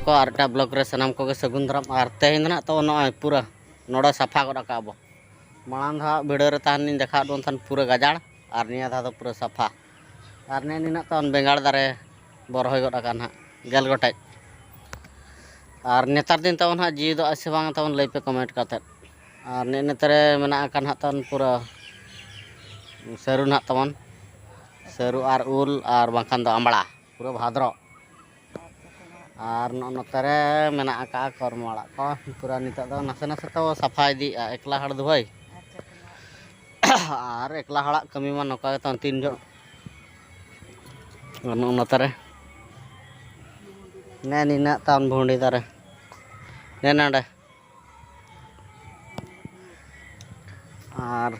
को आरटा ब्लॉक रे सनाम को के सगुन दाराम और तेहन ना तो नॉय पूरा नोड़ा सफा गड काबो मांग धा भिडियो रे तान नि देखा दोन थान पूरा गजाड़ और निया धा तो पूरा सफा और ने निना तन बेंगाड़ दारे बरहय गड का ना गेल गोटेज और नेतार दिन तवन हा जी दो आसे बांग तवन लई पे कमेंट काते और ने नेतरे मेना कान हा तन पूरा सरू ना तवन सरू और उल और बांखान दो आंबड़ा पूरा भाद्रो और नोतरे मेना का करमाड़ा को पूरा निता दो नसे नसे तो सफा इदी एकला हड़ दो भाई और एकला हड़ा कमी मा नोका तन तीन जो नोतरे ने निना तन भुंडी दारे ने नडे और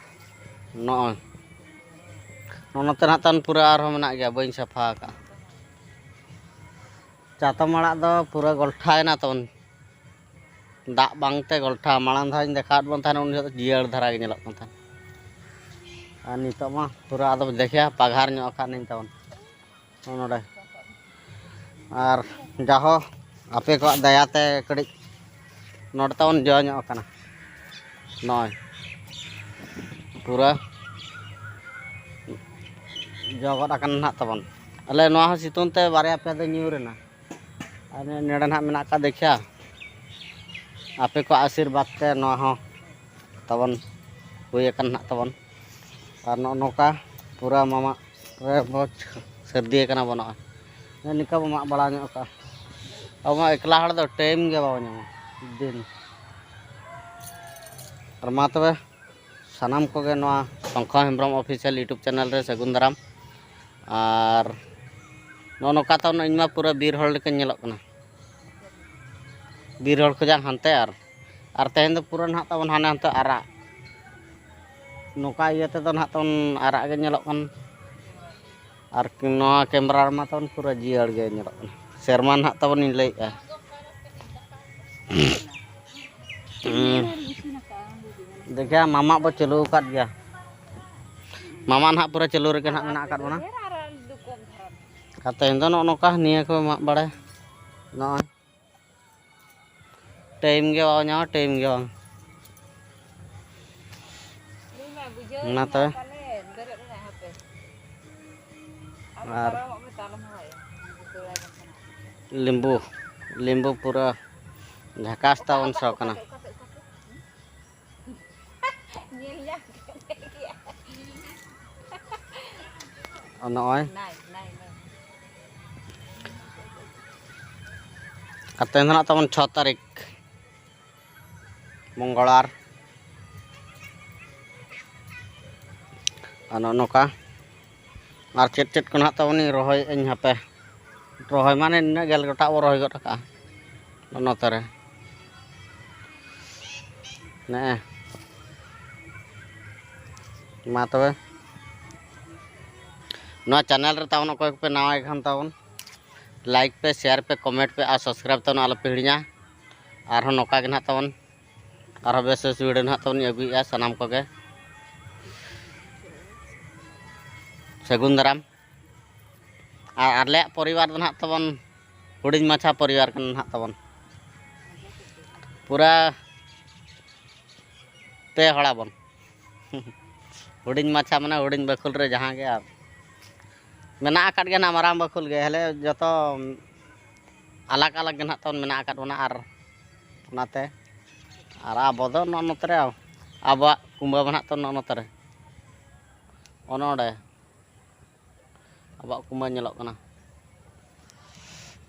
नोते ना तन पूरा और मेना गया बइन सफा का चातम आड़ा दो पूरा गोल्ठा ना तन दा बांगते गोल्ठा मांग धा देखा बन थान उन जियाड़ धारा के नेलक थान और नितो मा पूरा आदो देखिया पघार ᱧᱚᱜ का नहीं तन नोडे और जाहो आपे को दयाते कड़ी नोड तन जो ᱧᱚᱜ kana नय पूरा जगत akan ना तबन अले नोहा सितुन ते बारे पे दो न्यूरेना और नेडे ना मेना का देखिया आपे को आशीर्वाद ते नोहा तबन हुई अकन ना तबन और नोका पूरा मामा रे बहुत सर्दी कना बनो निका मा बड़ा ᱧᱚᱜ का अब एकला हड़ दो टाइम के बाबा दिन और मा तबे सानाम को गे नोआ शंखा हेम्ब्रम ऑफिशियल यूट्यूब चैनल रे सगुन दाराम और नोका तो इनमा पूरा बीर हड़ लेके नेलक कना बीर हड़ खजा हानते और तेहन तो पूरा ना तबन हाने हानते आरा नोका इयते तो ना तबन आरा के नेलक कन और नोआ कैमरा मा तबन पूरा जियाड़ गे नेलक कना सेरमा ना तबन इन लइआ देखिया मामा बो चलू काट गया मामा ना पूरा चलू रे ना मेना काट बना तेहन दो नोका निया को मा बड़े न टाइम गे बाव ᱧᱟᱢᱟ टाइम गे बांग ना तो और लींबू लींबू पूरा झकास तावन सो कना नय तेहन ना तबन 6 तारीख मंगलवार नोका और चेट चेट को ना तबन रही इन हापे रही माने इन गेल गोटा बो रही गट का नोतरे ने मा तबे नोआ चैनल रे तबन कोई पे नवा खान तबन लाइक पे शेयर पे कमेंट पे और सब्सक्राइब तबन आलो पे हिड़िया और नोका के ना तबन और बेस बेस वीडियो ना तबन अगुया सनाम को गे सगुन दाराम और आले परिवार ना तबन हुडिंग माछा परिवार कन ना तबन पूरा पे हड़ा बन हुडिंग माछा माने हुडिंग बकुल रे जहां गे और मेना आकाट गे ना माराम बकुल गे हले जतो अलग अलग गे ना तबन मेना आकाट बना और नाते और आबो दो नोतरे आबो कुंबा बना तो नोतरे ओनोडे आबो कुंबा नेलक कना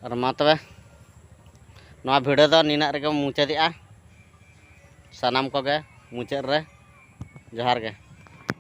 और मा तबे नोआ वीडियो दो निना रे मुचादिया सनाम को गे मुचाद रे जोहार गे।